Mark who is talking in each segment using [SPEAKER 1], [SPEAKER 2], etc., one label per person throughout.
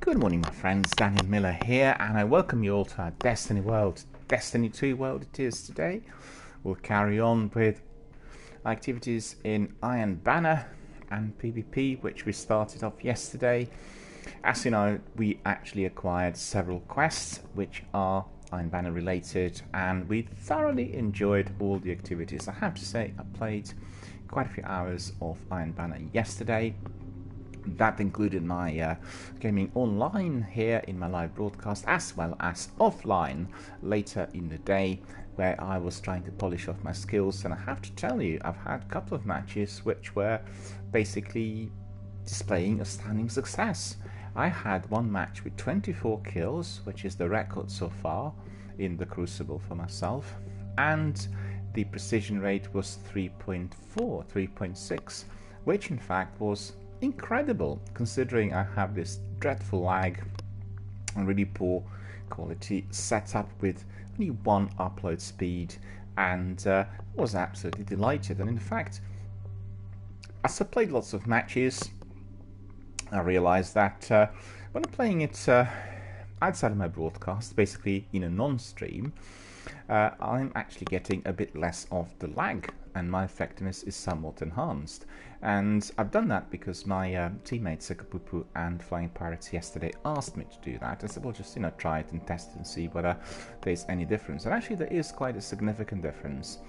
[SPEAKER 1] Good morning, my friends. DRBMiller here, and I welcome you all to our Destiny world. Destiny 2 world it is today. We'll carry on with activities in Iron Banner and PvP, which we started off yesterday. As you know, we actually acquired several quests which are Iron Banner related, and we thoroughly enjoyed all the activities. I have to say, I played quite a few hours of Iron Banner yesterday. That included my gaming online here in my live broadcast, as well as offline later in the day, where I was trying to polish off my skills. And I have to tell you, I've had a couple of matches which were basically displaying astounding success. I had one match with 24 kills, which is the record so far in the Crucible for myself, and the precision rate was 3.6, which in fact was incredible, considering I have this dreadful lag and really poor quality setup with only one upload speed, and was absolutely delighted. And in fact, as I played lots of matches, I realized that when I'm playing it outside of my broadcast, basically in a non-stream, I'm actually getting a bit less of the lag, and my effectiveness is somewhat enhanced. And I've done that because my teammates Sekapupu and Flying Pirates yesterday asked me to do that. I said, well, just try it and test it and see whether there's any difference. And actually there is quite a significant difference.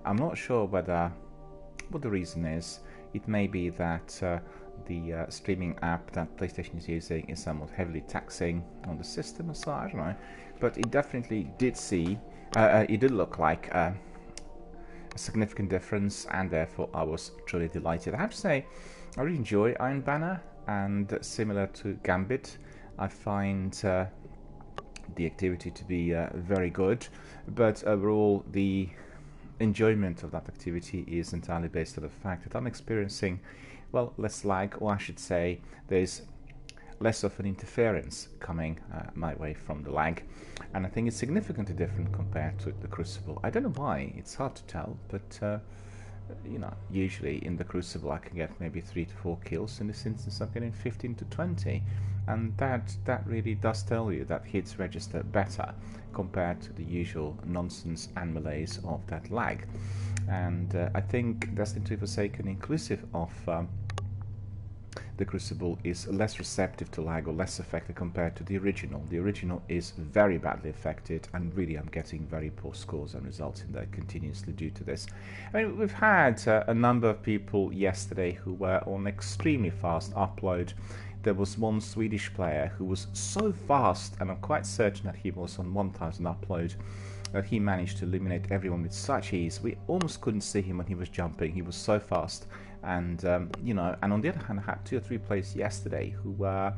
[SPEAKER 1] I'm not sure what the reason is. It may be that the streaming app that PlayStation is using is somewhat heavily taxing on the system, or so, I don't know. But it definitely did it did look like a significant difference, and therefore I was truly delighted. I have to say, I really enjoy Iron Banner, and similar to Gambit, I find the activity to be very good, but overall the enjoyment of that activity is entirely based on the fact that I'm experiencing, well, less lag, or I should say there's less of an interference coming my way from the lag, and I think it's significantly different compared to the Crucible. I don't know why, it's hard to tell, but usually in the Crucible I can get maybe 3 to 4 kills. In this instance I'm getting 15 to 20, and that really does tell you that hits register better compared to the usual nonsense and malaise of that lag. And I think Destiny 2 Forsaken, inclusive of the Crucible, is less receptive to lag, or less affected compared to the original. The original is very badly affected, and really I'm getting very poor scores and results in there continuously due to this. I mean, we've had a number of people yesterday who were on extremely fast upload. There was one Swedish player who was so fast, and I'm quite certain that he was on 1000 upload, that he managed to eliminate everyone with such ease. We almost couldn't see him when he was jumping. He was so fast. And and on the other hand, I had 2 or 3 players yesterday who were,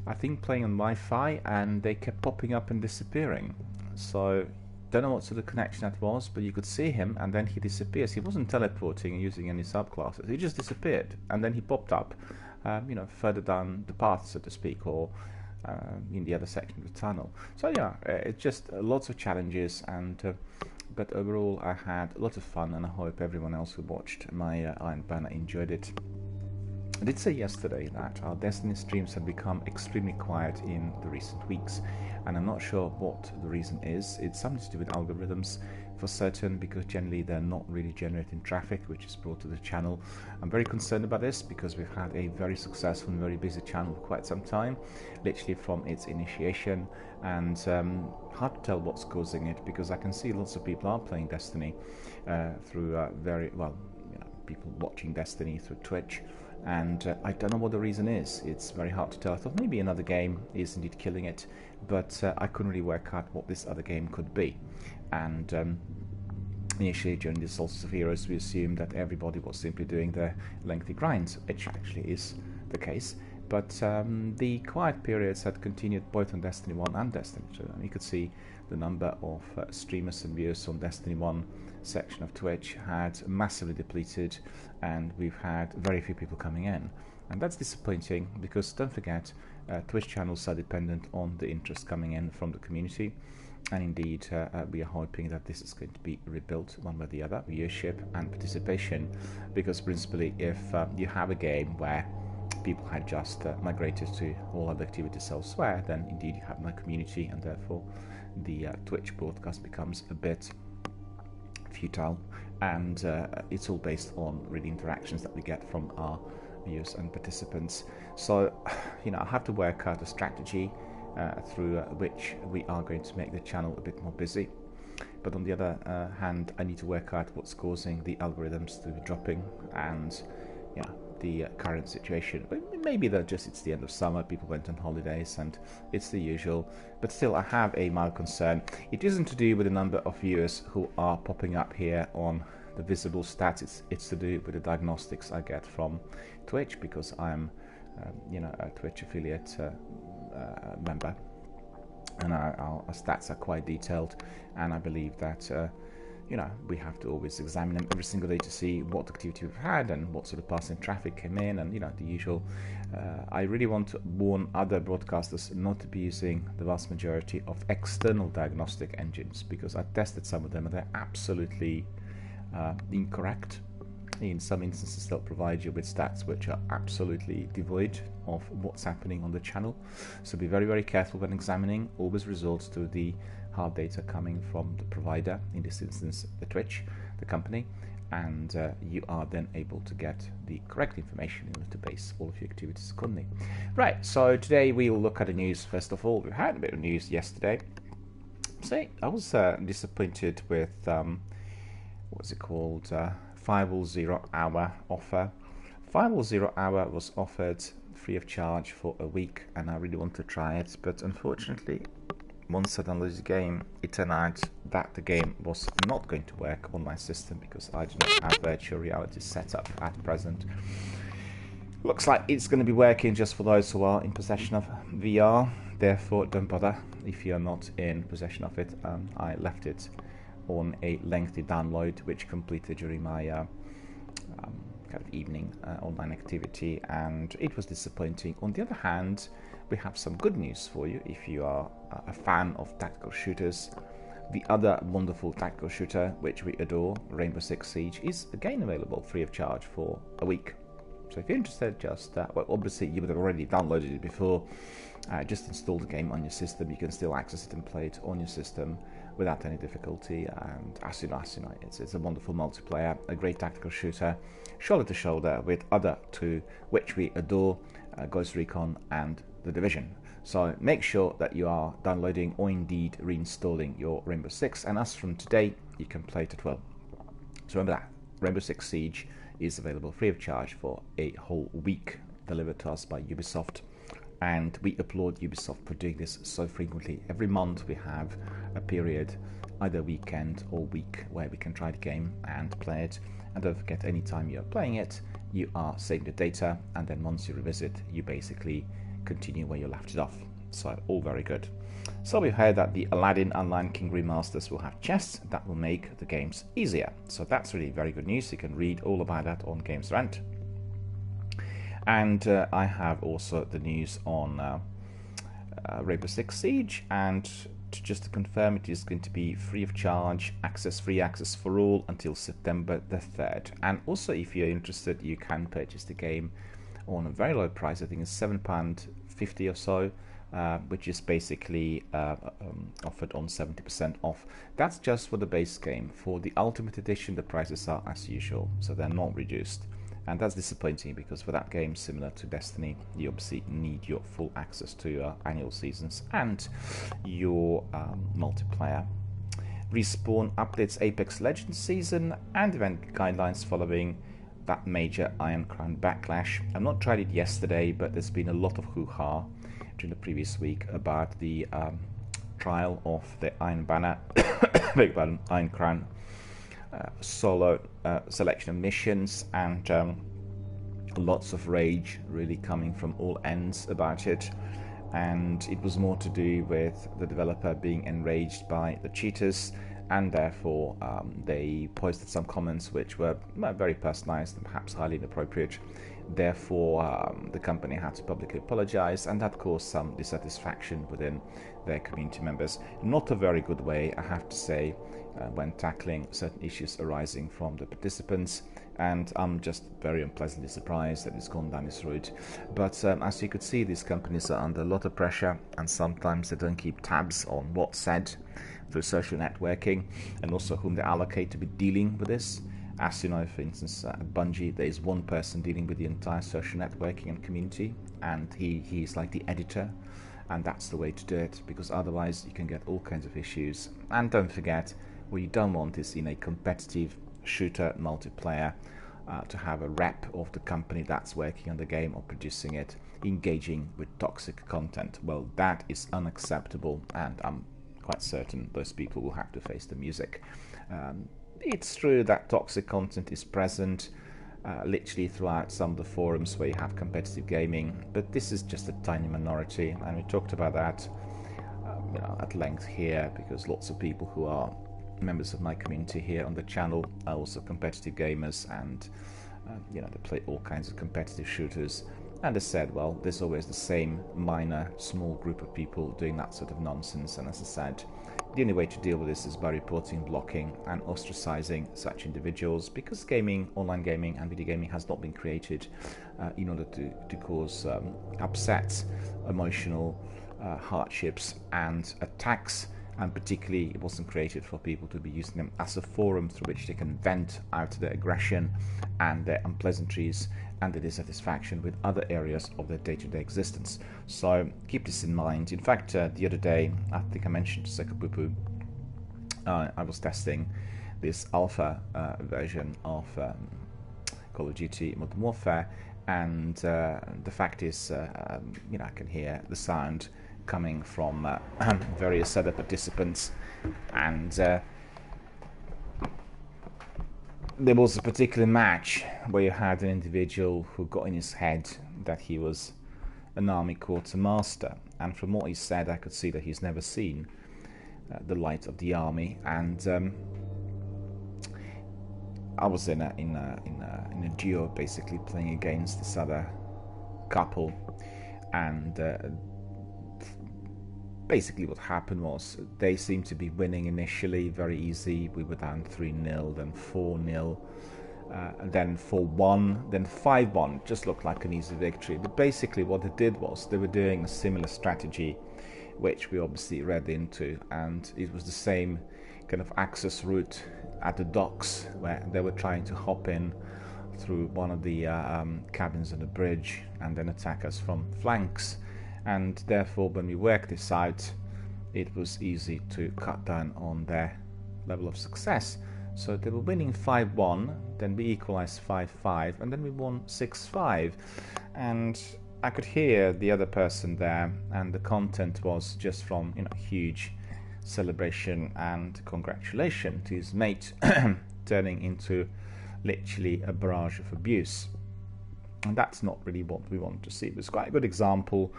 [SPEAKER 1] I think, playing on Wi-Fi, and they kept popping up and disappearing. So don't know what sort of connection that was, but you could see him and then he disappears. He wasn't teleporting and using any subclasses. He just disappeared, and then he popped up further down the path, so to speak, or in the other section of the tunnel. So yeah, it's just lots of challenges, and but overall I had a lot of fun, and I hope everyone else who watched my Iron Banner enjoyed it. I did say yesterday that our Destiny streams have become extremely quiet in the recent weeks, and I'm not sure what the reason is. It's something to do with algorithms for certain, because generally they're not really generating traffic which is brought to the channel. I'm very concerned about this because we've had a very successful and very busy channel for quite some time, literally from its initiation, and hard to tell what's causing it, because I can see lots of people are playing Destiny through people watching Destiny through Twitch, and I don't know what the reason is. It's very hard to tell. I thought maybe another game is indeed killing it, but I couldn't really work out what this other game could be. And initially during the Solstice of Heroes we assumed that everybody was simply doing their lengthy grinds, which actually is the case, but the quiet periods had continued both on Destiny 1 and Destiny 2, and you could see the number of streamers and viewers on Destiny 1 section of Twitch had massively depleted, and we've had very few people coming in, and that's disappointing, because don't forget, Twitch channels are dependent on the interest coming in from the community. And indeed, we are hoping that this is going to be rebuilt one way or the other, viewership and participation, because principally if you have a game where people had just migrated to all other activities elsewhere, then indeed you have no community, and therefore the Twitch broadcast becomes a bit futile, and it's all based on really interactions that we get from our viewers and participants. So, I have to work out a strategy through which we are going to make the channel a bit more busy. But on the other hand, I need to work out what's causing the algorithms to be dropping, and the current situation. Maybe that just it's the end of summer, people went on holidays, and it's the usual. But still, I have a mild concern. It isn't to do with the number of viewers who are popping up here on the visible stats. It's to do with the diagnostics I get from Twitch, because I'm, a Twitch affiliate member, and our stats are quite detailed, and I believe that we have to always examine them every single day to see what activity we've had and what sort of passing traffic came in, and the usual. I really want to warn other broadcasters not to be using the vast majority of external diagnostic engines, because I tested some of them and they're absolutely incorrect. In some instances, they'll provide you with stats which are absolutely devoid of what's happening on the channel. So be very, very careful when examining. Always resort to the hard data coming from the provider, in this instance the Twitch, the company, and you are then able to get the correct information in order to base all of your activities accordingly. Right, so today we will look at the news. First of all, we had a bit of news yesterday. So I was disappointed with what's it called, Firewall 0 Hour offer. Firewall 0 Hour was offered free of charge for a week, and I really want to try it, but unfortunately, once I downloaded the game, it turned out that the game was not going to work on my system because I do not have virtual reality set up at present. Looks like it's going to be working just for those who are in possession of VR, therefore don't bother if you're not in possession of it. I left it on a lengthy download which completed during my kind of evening online activity, and it was disappointing. On the other hand, we have some good news for you if you are a fan of tactical shooters. The other wonderful tactical shooter which we adore, Rainbow Six Siege, is again available free of charge for a week. So if you're interested, just well, obviously you would have already downloaded it before. Just install the game on your system. You can still access it and play it on your system without any difficulty. And as you know, it's a wonderful multiplayer, a great tactical shooter, shoulder to shoulder with other two which we adore, Ghost Recon and The Division. So make sure that you are downloading or indeed reinstalling your Rainbow Six, and as from today you can play it at will. So remember that Rainbow Six Siege is available free of charge for a whole week, delivered to us by Ubisoft, and we applaud Ubisoft for doing this so frequently. Every month we have a period, either weekend or week, where we can try the game and play it, and don't forget, anytime you're playing it you are saving the data, and then once you revisit you basically continue where you left it off. So all very good. So we've heard that the Aladdin and Lion King remasters will have chests that will make the games easier. So that's really very good news. You can read all about that on Games Rant. And I have also the news on Rainbow Six Siege, and just to confirm, it is going to be free of charge, free access for all until September the 3rd. And also, if you're interested, you can purchase the game on a very low price. I think it's £7.50 or so, which is basically offered on 70% off. That's just for the base game. For the Ultimate Edition, the prices are as usual, so they're not reduced. And that's disappointing, because for that game, similar to Destiny, you obviously need your full access to your annual seasons and your multiplayer. Respawn updates Apex Legends season and event guidelines following that major Iron Crown backlash. I've not tried it yesterday, but there's been a lot of hoo-ha during the previous week about the trial of the Iron Banner, Iron Crown solo selection of missions, and lots of rage really coming from all ends about it. And it was more to do with the developer being enraged by the cheaters, and therefore they posted some comments which were very personalized and perhaps highly inappropriate. Therefore, the company had to publicly apologize, and that caused some dissatisfaction within their community members. Not a very good way, I have to say, when tackling certain issues arising from the participants, and I'm just very unpleasantly surprised that it's gone down this route. But as you could see, these companies are under a lot of pressure, and sometimes they don't keep tabs on what's said through social networking, and also whom they allocate to be dealing with this. As you know, for instance, at Bungie, there is one person dealing with the entire social networking and community, and he's like the editor, and that's the way to do it, because otherwise you can get all kinds of issues. And don't forget, what you don't want is in a competitive shooter multiplayer to have a rep of the company that's working on the game or producing it engaging with toxic content. Well, that is unacceptable, and I'm quite certain those people will have to face the music. It's true that toxic content is present literally throughout some of the forums where you have competitive gaming, but this is just a tiny minority, and we talked about that at length here, because lots of people who are members of my community here on the channel are also competitive gamers, and they play all kinds of competitive shooters. And I said, well, there's always the same minor, small group of people doing that sort of nonsense. And as I said, the only way to deal with this is by reporting, blocking, and ostracizing such individuals, because gaming, online gaming, and video gaming has not been created in order to cause upsets, emotional hardships, and attacks. And particularly, it wasn't created for people to be using them as a forum through which they can vent out their aggression and their unpleasantries and their dissatisfaction with other areas of their day-to-day existence. So keep this in mind. In fact, the other day, I think I mentioned to Sekapupu, I was testing this alpha version of Call of Duty Modern Warfare, and the fact is, I can hear the sound coming from various other participants, and there was a particular match where you had an individual who got in his head that he was an army quartermaster, and from what he said I could see that he's never seen the light of the army. And I was in a duo basically playing against this other couple, and basically what happened was they seemed to be winning initially very easy. We were down 3-0, then 4-0, then 4-1, then 5-1. Just looked like an easy victory. But basically what they did was they were doing a similar strategy, which we obviously read into, and it was the same kind of access route at the docks, where they were trying to hop in through one of the cabins on the bridge and then attack us from flanks. And therefore, when we worked this out, it was easy to cut down on their level of success. So they were winning 5-1, then we equalized 5-5, and then we won 6-5. And I could hear the other person there, and the content was just from huge celebration and congratulation to his mate, turning into literally a barrage of abuse. And that's not really what we want to see. It was quite a good example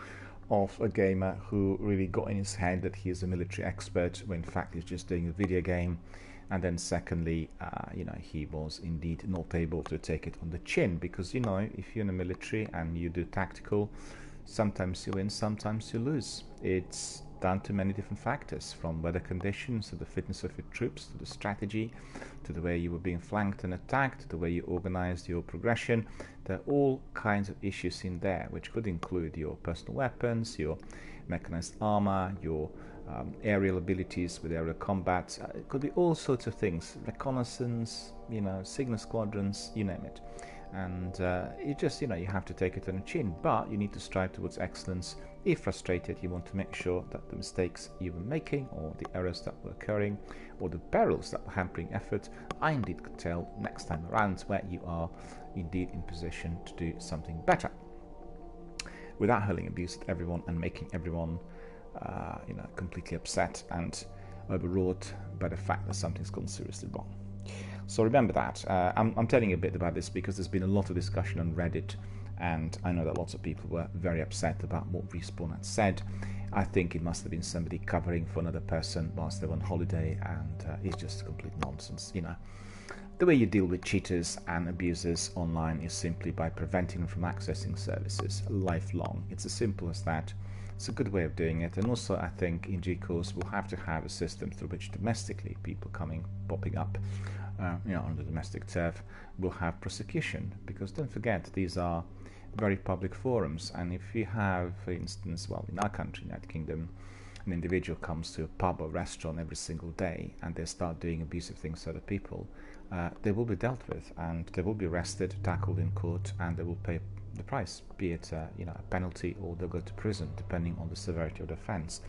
[SPEAKER 1] of a gamer who really got in his head that he is a military expert, when in fact he's just doing a video game. And then secondly, he was indeed not able to take it on the chin, because if you're in the military and you do tactical, sometimes you win, sometimes you lose. It's down to many different factors, from weather conditions to the fitness of your troops, to the strategy, to the way you were being flanked and attacked, to the way you organized your progression. There are all kinds of issues in there, which could include your personal weapons, your mechanized armor, your aerial abilities with aerial combat. It could be all sorts of things, reconnaissance, signal squadrons, you name it. And you have to take it on the chin, but you need to strive towards excellence. If frustrated, you want to make sure that the mistakes you were making, or the errors that were occurring, or the perils that were hampering effort, are indeed curtailed next time around, where you are indeed in position to do something better, without hurling abuse at everyone and making everyone completely upset and overwrought by the fact that something's gone seriously wrong. So remember that. I'm telling you a bit about this because there's been a lot of discussion on Reddit, and I know that lots of people were very upset about what Respawn had said. I think it must have been somebody covering for another person whilst they were on holiday, and it's just complete nonsense. The way you deal with cheaters and abusers online is simply by preventing them from accessing services lifelong. It's as simple as that. It's a good way of doing it, and also I think in due course we'll have to have a system through which domestically people popping up on the domestic turf will have prosecution, because don't forget, these are very public forums, and if you have, for instance, well, in our country, United Kingdom, an individual comes to a pub or restaurant every single day and they start doing abusive things to other people, they will be dealt with, and they will be arrested, tackled in court, and they will pay the price, be it a penalty, or they'll go to prison depending on the severity of the offence.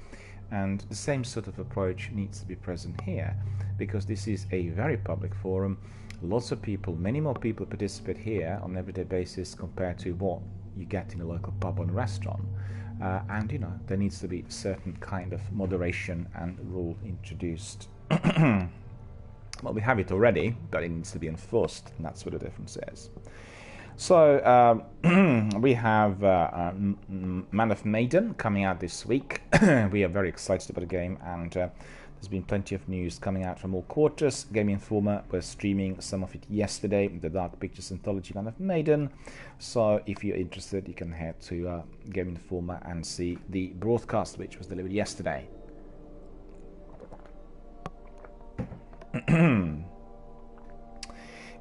[SPEAKER 1] And the same sort of approach needs to be present here, because this is a very public forum. Lots of people, many more people participate here on an everyday basis compared to what you get in a local pub or restaurant. And there needs to be a certain kind of moderation and rule introduced. Well, we have it already, but it needs to be enforced, and that's what the difference is. So we have Man of Maiden coming out this week. We are very excited about the game, and there's been plenty of news coming out from all quarters. Game Informer was streaming some of it yesterday, the Dark Pictures anthology Man of Maiden. So if you're interested, you can head to Game Informer and see the broadcast, which was delivered yesterday.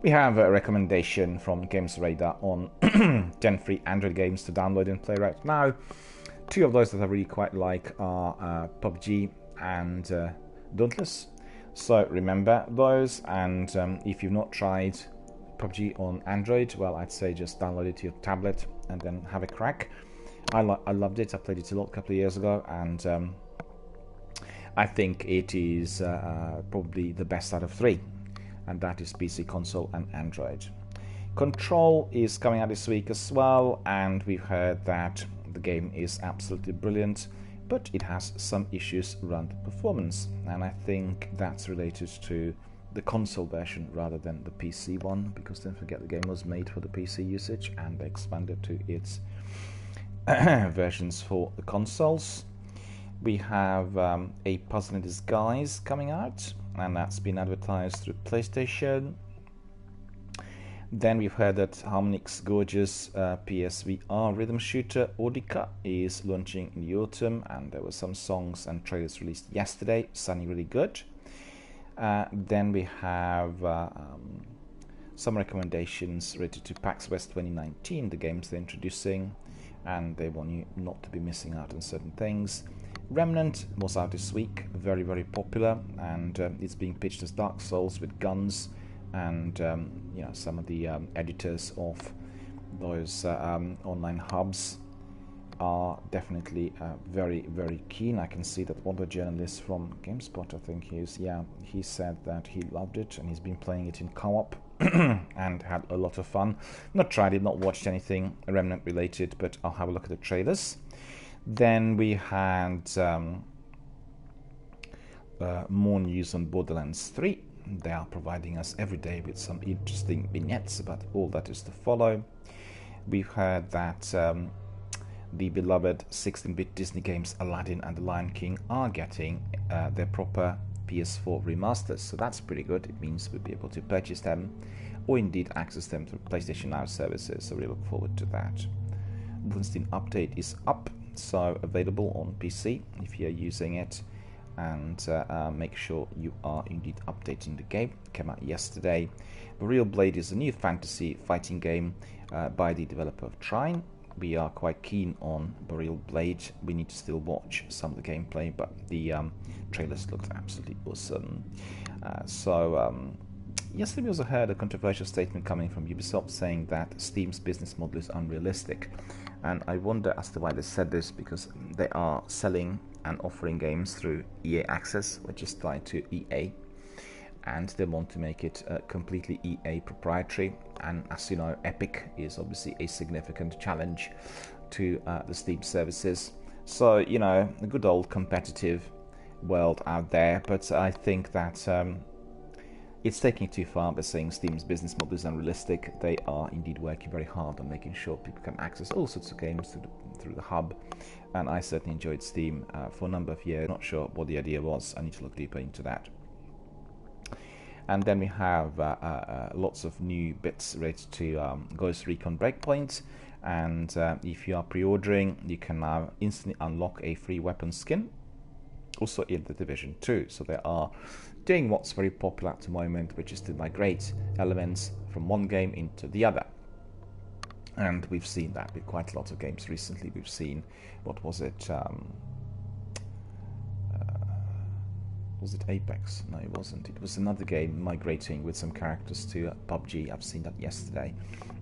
[SPEAKER 1] We have a recommendation from Games Radar on 10 free Android games to download and play right now. Two of those that I really quite like are PUBG and Dauntless. So remember those, and if you've not tried PUBG on Android, well, I'd say just download it to your tablet and then have a crack. I loved it. I played it a couple of years ago, and I think it is probably the best out of three, and that is PC, console, and Android. Control is coming out this week as well, and we've heard that the game is absolutely brilliant, but it has some issues around performance, and I think that's related to the console version rather than the PC one, because don't forget the game was made for the PC usage and they expanded to its versions for the consoles. We have a Puzzle in Disguise coming out, and that's been advertised through PlayStation. Then we've heard that Harmonix's gorgeous PSVR rhythm shooter Audica is launching in the autumn, and there were some songs and trailers released yesterday, sounding really good. Then we have some recommendations related to PAX West 2019, the games they're introducing, and they want you not to be missing out on certain things. Remnant was out this week, very, very popular, and it's being pitched as Dark Souls with guns, and some of the editors of those online hubs are definitely very, very keen. I can see that one of the journalists from GameSpot, I think he said that he loved it and he's been playing it in co-op and had a lot of fun. Not tried it, not watched anything Remnant related, but I'll have a look at the trailers. Then we had more news on Borderlands 3. They are providing us every day with some interesting vignettes about all that is to follow. We've heard that the beloved 16-bit Disney games Aladdin and The Lion King are getting their proper PS4 remasters, so that's pretty good. It means we'll be able to purchase them or indeed access them through PlayStation Now services, so we look forward to that. Wolfenstein Update is up, so available on PC if you're using it, and make sure you are indeed updating the game. It came out yesterday. Real Blade is a new fantasy fighting game by the developer of Trine. We are quite keen on Real Blade. We need to still watch some of the gameplay, but the trailers looked absolutely awesome. Yesterday we also heard a controversial statement coming from Ubisoft saying that Steam's business model is unrealistic, and I wonder as to why they said this, because they are selling and offering games through EA Access, which is tied to EA, and they want to make it completely EA proprietary. And as you know, Epic is obviously a significant challenge to the Steam services. So, a good old competitive world out there, but I think that it's taking it too far by saying Steam's business model is unrealistic. They are indeed working very hard on making sure people can access all sorts of games through the hub, and I certainly enjoyed Steam for a number of years. Not sure what the idea was. I need to look deeper into that. And then we have lots of new bits related to Ghost Recon Breakpoint, and if you are pre-ordering, you can now instantly unlock a free weapon skin, also in The Division 2. So they are doing what's very popular at the moment, which is to migrate elements from one game into the other. And we've seen that with quite a lot of games recently. We've seen, what was it? Was it Apex? No, it wasn't. It was another game migrating with some characters to PUBG. I've seen that yesterday.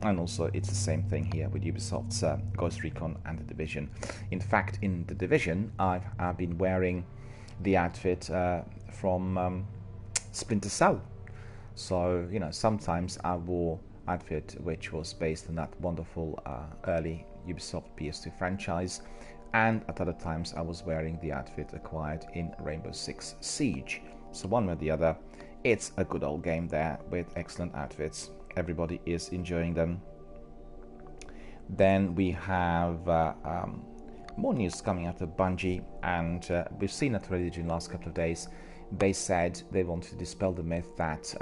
[SPEAKER 1] And also, it's the same thing here with Ubisoft's Ghost Recon and The Division. In fact, in The Division, I've been wearing the outfit from Splinter Cell. So, you know, sometimes I wore outfit which was based on that wonderful early Ubisoft PS2 franchise, and at other times I was wearing the outfit acquired in Rainbow Six Siege. So one way or the other, it's a good old game there with excellent outfits. Everybody is enjoying them. Then we have more news coming out of Bungie, and we've seen that already during the last couple of days. They said they want to dispel the myth that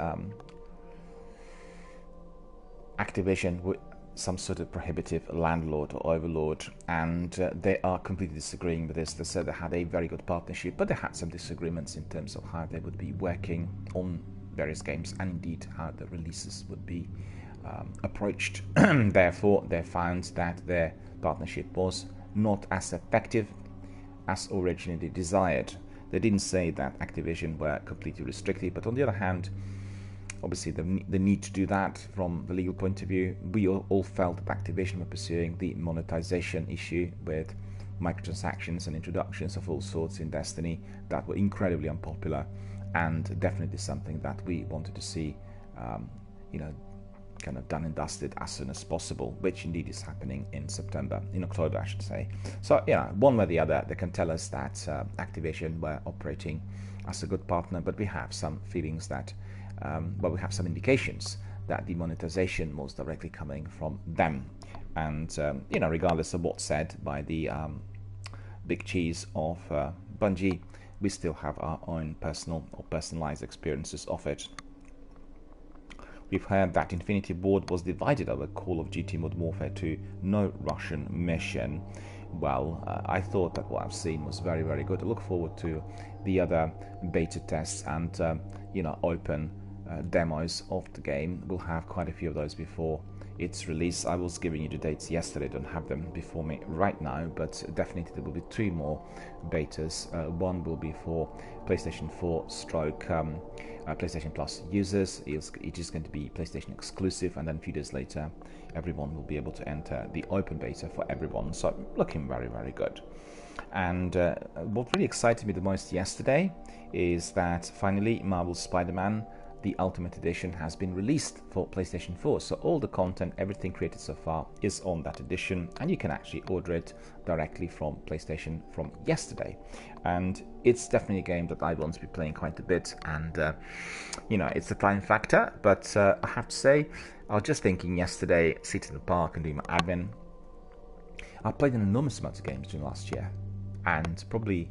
[SPEAKER 1] Activision would some sort of prohibitive landlord or overlord, and they are completely disagreeing with this. They said they had a very good partnership, but they had some disagreements in terms of how they would be working on various games, and indeed how the releases would be approached. Therefore, they found that their partnership was not as effective as originally desired. They didn't say that Activision were completely restricted, but on the other hand, obviously the need to do that from the legal point of view, we all felt that Activision were pursuing the monetization issue with microtransactions and introductions of all sorts in Destiny that were incredibly unpopular, and definitely something that we wanted to see, kind of done and dusted as soon as possible, which indeed is happening in October, I should say. So, one way or the other, they can tell us that Activision were operating as a good partner, but we have some feelings that we have some indications that the monetization was directly coming from them. And, regardless of what's said by the big cheese of Bungie, we still have our own personal or personalized experiences of it. We've heard that Infinity Ward was divided over Call of Duty Modern Warfare 2 No Russian Mission. Well, I thought that what I've seen was very, very good. I look forward to the other beta tests and, open demos of the game. We'll have quite a few of those before its release. I was giving you the dates yesterday, don't have them before me right now, but definitely there will be 2 more betas. One will be for PlayStation 4 stroke PlayStation Plus users. It is going to be PlayStation exclusive, and then a few days later everyone will be able to enter the open beta for everyone. So looking very, very good. And what really excited me the most yesterday is that finally Marvel's Spider-Man the Ultimate Edition has been released for PlayStation 4. So all the content, everything created so far is on that edition, and you can actually order it directly from PlayStation from yesterday. And it's definitely a game that I want to be playing quite a bit, and it's a time factor, but I have to say, I was just thinking yesterday, sitting in the park and doing my admin, I played an enormous amount of games during last year, and probably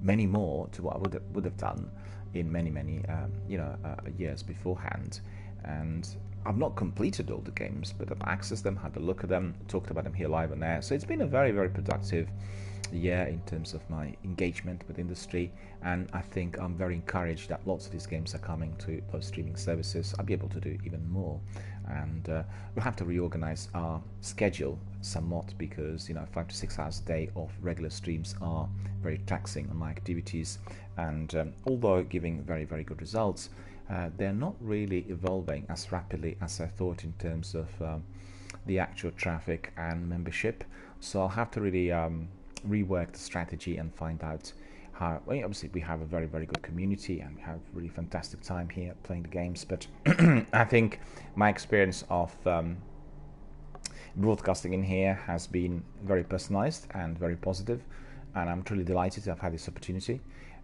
[SPEAKER 1] many more to what I would have done in many years beforehand. And I've not completed all the games, but I've accessed them, had a look at them, talked about them here live on air. So it's been a very, very productive year in terms of my engagement with industry, and I think I'm very encouraged that lots of these games are coming to those streaming services. I'll be able to do even more, and we'll have to reorganize our schedule somewhat, because 5 to 6 hours a day of regular streams are very taxing on my activities, and although giving very, very good results, they're not really evolving as rapidly as I thought in terms of the actual traffic and membership. So I'll have to really rework the strategy and find out how. Well, obviously we have a very, very good community and we have really fantastic time here playing the games, but I think my experience of broadcasting in here has been very personalized and very positive, and I'm truly delighted to have had this opportunity.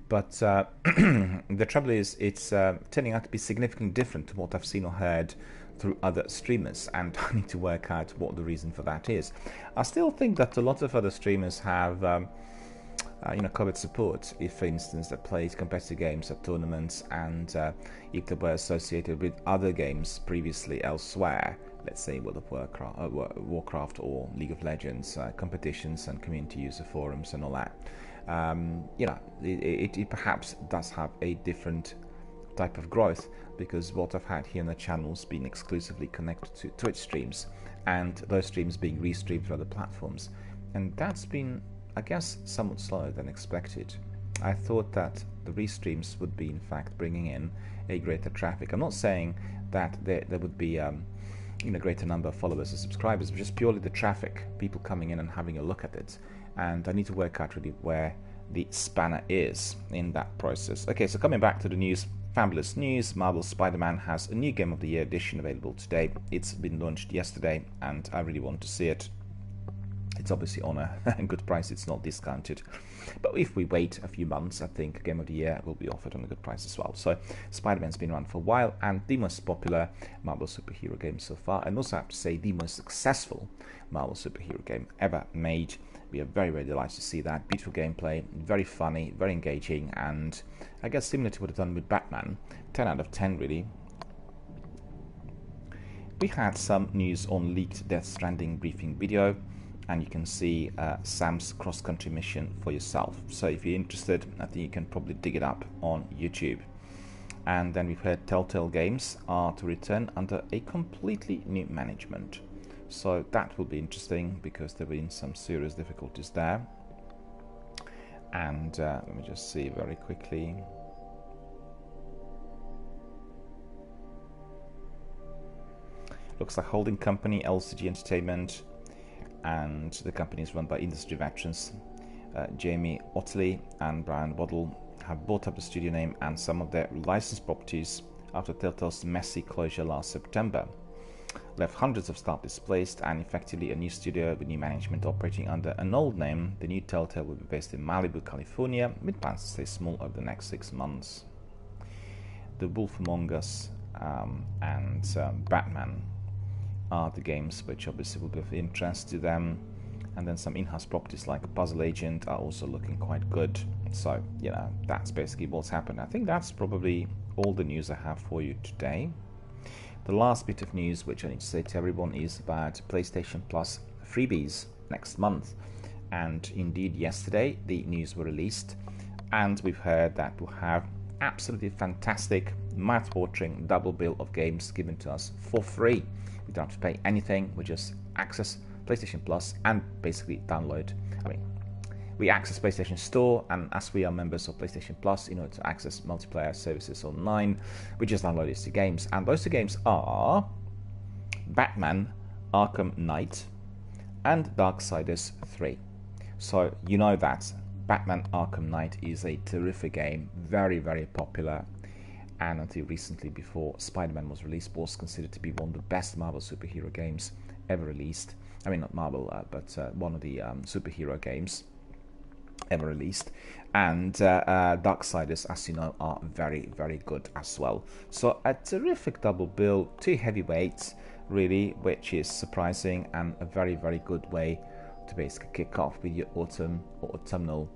[SPEAKER 1] But the trouble is, it's turning out to be significantly different to what I've seen or heard through other streamers, and I need to work out what the reason for that is. I still think that a lot of other streamers have covered support if, for instance, they played competitive games at tournaments, and if they were associated with other games previously elsewhere, let's say World of Warcraft or League of Legends competitions and community user forums and all that. It perhaps does have a different type of growth, because what I've had here on the channel has been exclusively connected to Twitch streams, and those streams being restreamed to other platforms, and that's been, I guess, somewhat slower than expected. I thought that the restreams would be in fact bringing in a greater traffic. I'm not saying that there would be greater number of followers or subscribers, but just purely the traffic, people coming in and having a look at it. And I need to work out really where the spanner is in that process. Okay, so coming back to the news, fabulous news. Marvel's Spider-Man has a new Game of the Year edition available today. It's been launched yesterday, and I really want to see it. It's obviously on a good price, it's not discounted. But if we wait a few months, I think Game of the Year will be offered on a good price as well. So Spider-Man's been around for a while, and the most popular Marvel superhero game so far, and also I have to say the most successful Marvel superhero game ever made. We are very, very delighted to see that. Beautiful gameplay, very funny, very engaging, and I guess similar to what I've done with Batman. 10 out of 10 really. We had some news on leaked Death Stranding briefing video, and you can see Sam's cross-country mission for yourself. So if you're interested, I think you can probably dig it up on YouTube. And then we've heard Telltale Games are to return under a completely new management. So that will be interesting, because there have been some serious difficulties there. And let me just see very quickly. Looks like holding company LCG Entertainment, and the company is run by industry veterans Jamie Otley and Brian Waddle, have bought up the studio name and some of their licensed properties after Telltale's messy closure last September. Left hundreds of staff displaced and effectively a new studio with new management operating under an old name. The new Telltale will be based in Malibu, California, with plans to stay small over the next 6 months. The Wolf Among Us and Batman are the games which obviously will be of interest to them, and then some in-house properties like Puzzle Agent are also looking quite good. So that's basically what's happened. I think that's probably all the news I have for you today. The last bit of news which I need to say to everyone is about PlayStation Plus freebies next month, and indeed yesterday the news were released, and we've heard that we'll have absolutely fantastic mouth-watering double bill of games given to us for free. We don't have to pay anything, we just access PlayStation Plus and basically download. We access PlayStation Store, and as we are members of PlayStation Plus, in order to access multiplayer services online, we just download these two games. And those two games are Batman Arkham Knight and Darksiders 3. So you know that Batman Arkham Knight is a terrific game, very, very popular, and until recently, before Spider-Man was released, was considered to be one of the best Marvel superhero games ever released. I mean, not Marvel, but one of the superhero games ever released. And Darksiders, as you know, are very, very good as well. So a terrific double bill, two heavyweights really, which is surprising, and a very, very good way to basically kick off with your autumnal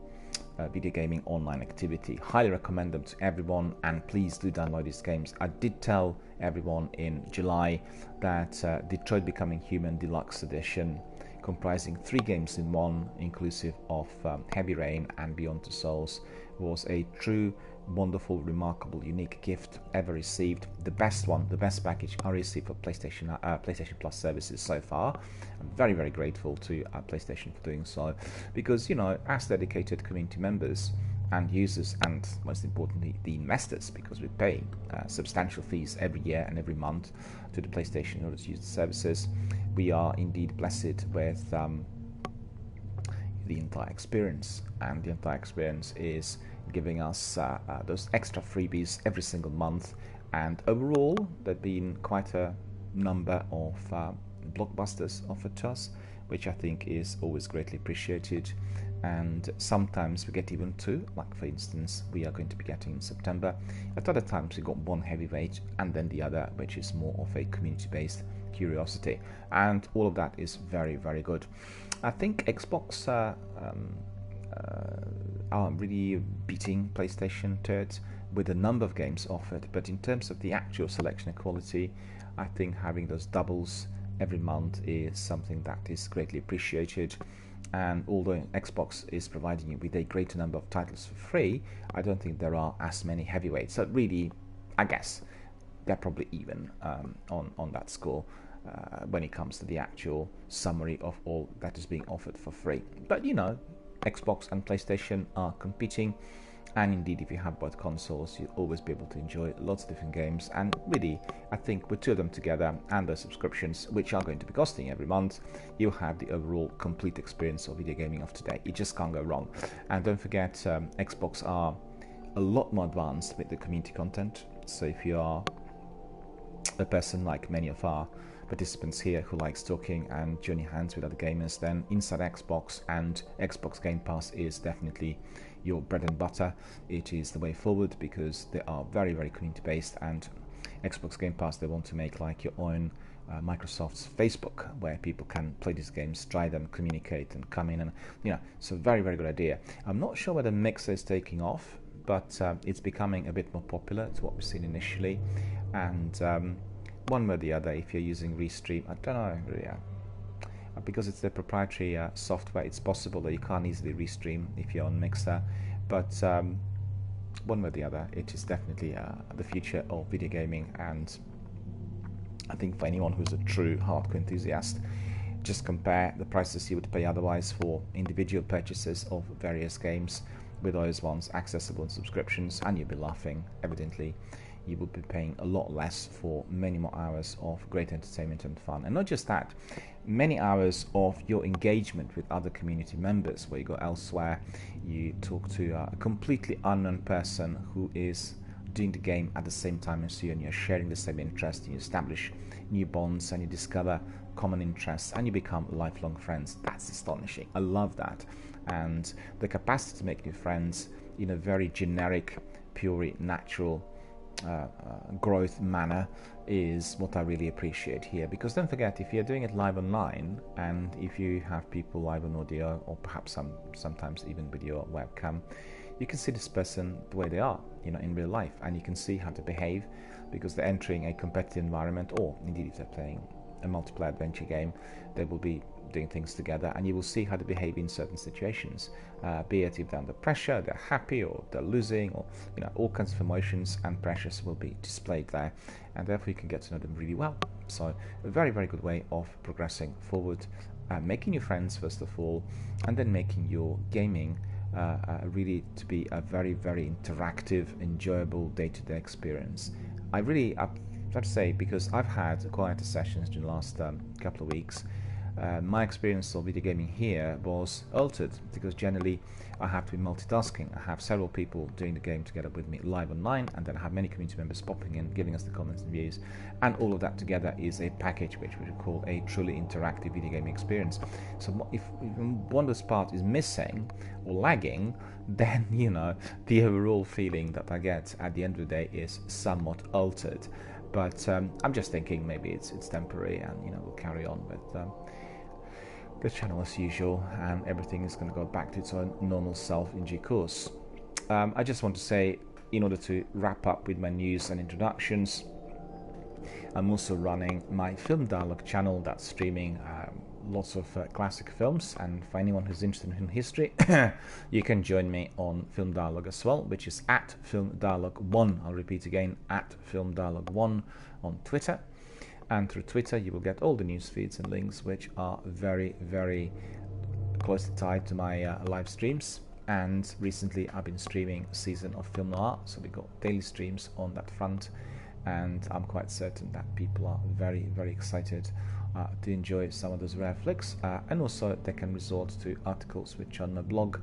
[SPEAKER 1] video gaming online activity. Highly recommend them to everyone, and please do download these games. I did tell everyone in July that Detroit Becoming Human Deluxe Edition, comprising 3 games in one, inclusive of Heavy Rain and Beyond Two Souls, was a true, wonderful, remarkable, unique gift ever received. The best one, the best package I received for PlayStation Plus services so far. I'm very, very grateful to PlayStation for doing so, because, as dedicated community members and users, and most importantly the investors, because we pay substantial fees every year and every month to the PlayStation in order to use the services, we are indeed blessed with the entire experience, and the entire experience is giving us those extra freebies every single month. And overall, there have been quite a number of blockbusters offered to us, which I think is always greatly appreciated. and sometimes we get even two, like for instance we are going to be getting in September. At other times we got one heavyweight and then the other, which is more of a community-based curiosity, and all of that is very, very good. I think Xbox are really beating PlayStation turds with the number of games offered, but in terms of the actual selection and quality, I think having those doubles every month is something that is greatly appreciated. And although Xbox is providing you with a greater number of titles for free, I don't think there are as many heavyweights. So really, I guess they're probably even on that score when it comes to the actual summary of all that is being offered for free. But you know, Xbox and PlayStation are competing, and indeed if you have both consoles you'll always be able to enjoy lots of different games. And really, I think with two of them together and the subscriptions, which are going to be costing every month, you'll have the overall complete experience of video gaming of today. You just can't go wrong. And don't forget, Xbox are a lot more advanced with the community content. So if you are a person like many of our participants here who likes talking and joining hands with other gamers, then Inside Xbox and Xbox Game Pass is definitely your bread and butter. It is the way forward because they are very, very community based, and Xbox Game Pass, they want to make like your own Microsoft's Facebook, where people can play these games, try them, communicate and come in, and you know, so very, very good idea. I'm not sure whether Mixer is taking off, but it's becoming a bit more popular to what we've seen initially, and one way or the other, if you're using Restream, I don't know, really, because it's the proprietary software, it's possible that you can't easily restream if you're on Mixer, but one way or the other, it is definitely the future of video gaming. And I think for anyone who's a true hardcore enthusiast, just compare the prices you would pay otherwise for individual purchases of various games with those ones accessible in subscriptions, and you'll be laughing. Evidently you will be paying a lot less for many more hours of great entertainment and fun. And not just that, many hours of your engagement with other community members, where you go elsewhere, you talk to a completely unknown person who is doing the game at the same time as you, and you're sharing the same interest, and you establish new bonds, and you discover common interests, and you become lifelong friends. That's astonishing. I love that. And the capacity to make new friends in a very generic, purely natural growth manner is what I really appreciate here. Because don't forget, if you're doing it live online, and if you have people live on audio, or perhaps sometimes even with your webcam, you can see this person the way they are, you know, in real life, and you can see how they behave, because they're entering a competitive environment, or indeed if they're playing a multiplayer adventure game, they will be doing things together, and you will see how they behave in certain situations, be it if they're under pressure, they're happy, or they're losing, or you know, all kinds of emotions and pressures will be displayed there, and therefore you can get to know them really well. So a very, very good way of progressing forward, making new friends first of all, and then making your gaming really to be a very, very interactive, enjoyable day-to-day experience. I have to say, because I've had quieter sessions during the last couple of weeks, my experience of video gaming here was altered, because generally I have to be multitasking. I have several people doing the game together with me live online, and then I have many community members popping in, giving us the comments and views, and all of that together is a package which we would call a truly interactive video gaming experience. So if one of those parts is missing or lagging, then you know, the overall feeling that I get at the end of the day is somewhat altered. But I'm just thinking maybe it's temporary, and you know, we'll carry on with the channel as usual, and everything is going to go back to its own normal self in due course. I just want to say, in order to wrap up with my news and introductions, I'm also running my Film Dialogue channel that's streaming lots of classic films, and for anyone who's interested in history, you can join me on Film Dialogue as well, which is at Film Dialogue 1. I'll repeat again, at Film Dialogue 1 on Twitter. And through Twitter you will get all the news feeds and links, which are very, very closely tied to my live streams. And recently I've been streaming a season of Film Noir, so we got daily streams on that front, and I'm quite certain that people are very, very excited to enjoy some of those rare flicks, and also they can resort to articles which are on my blog,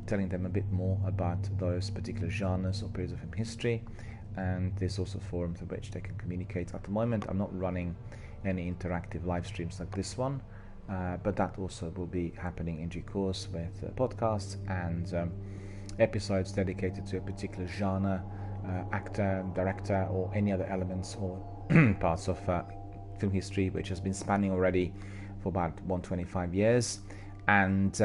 [SPEAKER 1] telling them a bit more about those particular genres or periods of film history. And there's also forums in which they can communicate. At the moment I'm not running any interactive live streams like this one, but that also will be happening in due course with podcasts and episodes dedicated to a particular genre, actor, director, or any other elements or parts of film history, which has been spanning already for about 125 years, and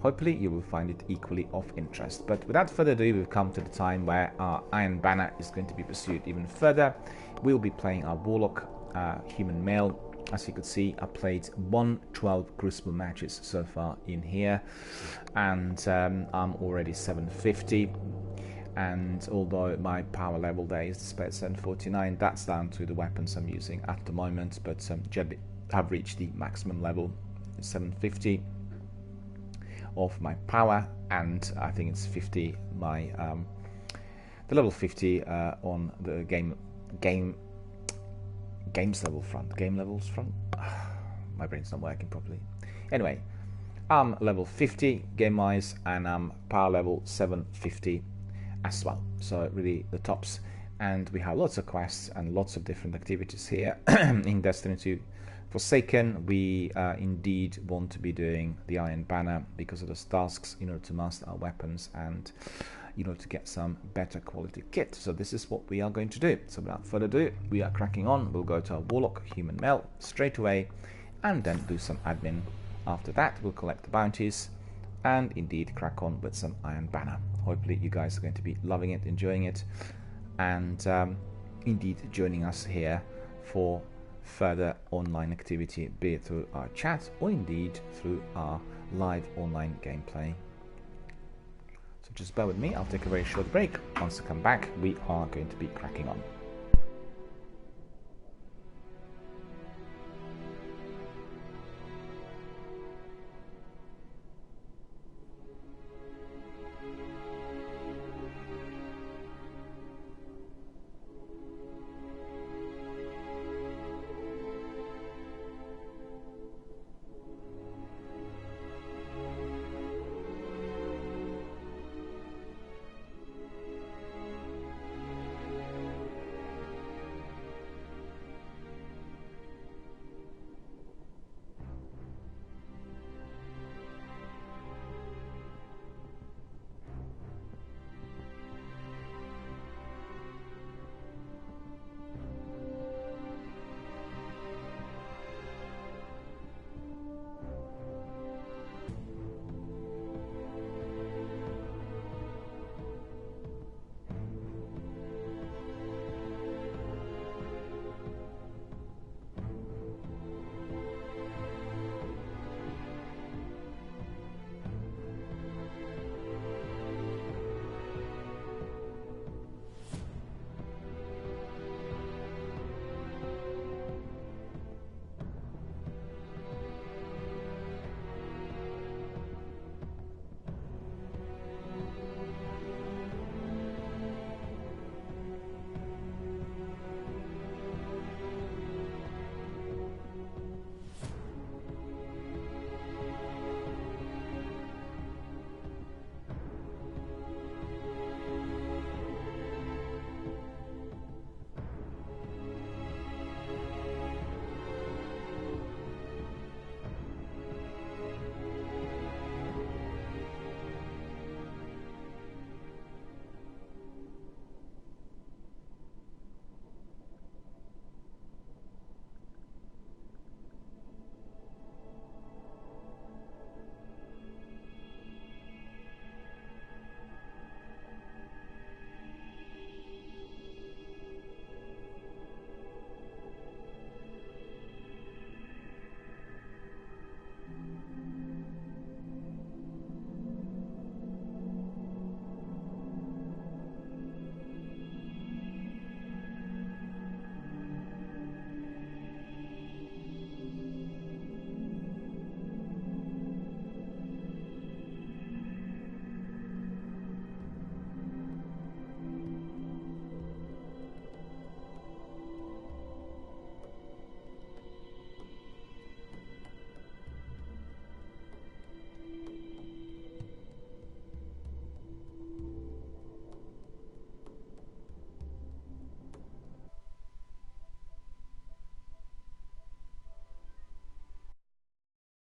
[SPEAKER 1] hopefully you will find it equally of interest. But without further ado, we've come to the time where our Iron Banner is going to be pursued even further. We'll be playing our Warlock, human male. As you could see, I played 112 Crucible matches so far in here, and I'm already 750. And although my power level there is displayed at 749, that's down to the weapons I'm using at the moment, but generally have reached the maximum level, 750 of my power, and I think it's 50 my the level 50 on the games levels front. My brain's not working properly. Anyway, I'm level 50 game wise, and I'm power level 750 as well, so really the tops. And we have lots of quests and lots of different activities here in Destiny 2 Forsaken. We indeed want to be doing the Iron Banner because of those tasks in order to master our weapons and in order to get some better quality kit. So this is what we are going to do. So without further ado, we are cracking on. We'll go to our Warlock human male straight away and then do some admin. After that, we'll collect the bounties and indeed crack on with some Iron Banner. Hopefully you guys are going to be loving it, enjoying it, and indeed joining us here for further online activity, be it through our chat or indeed through our live online gameplay. So just bear with me, I'll take a very short break. Once I come back, we are going to be cracking on.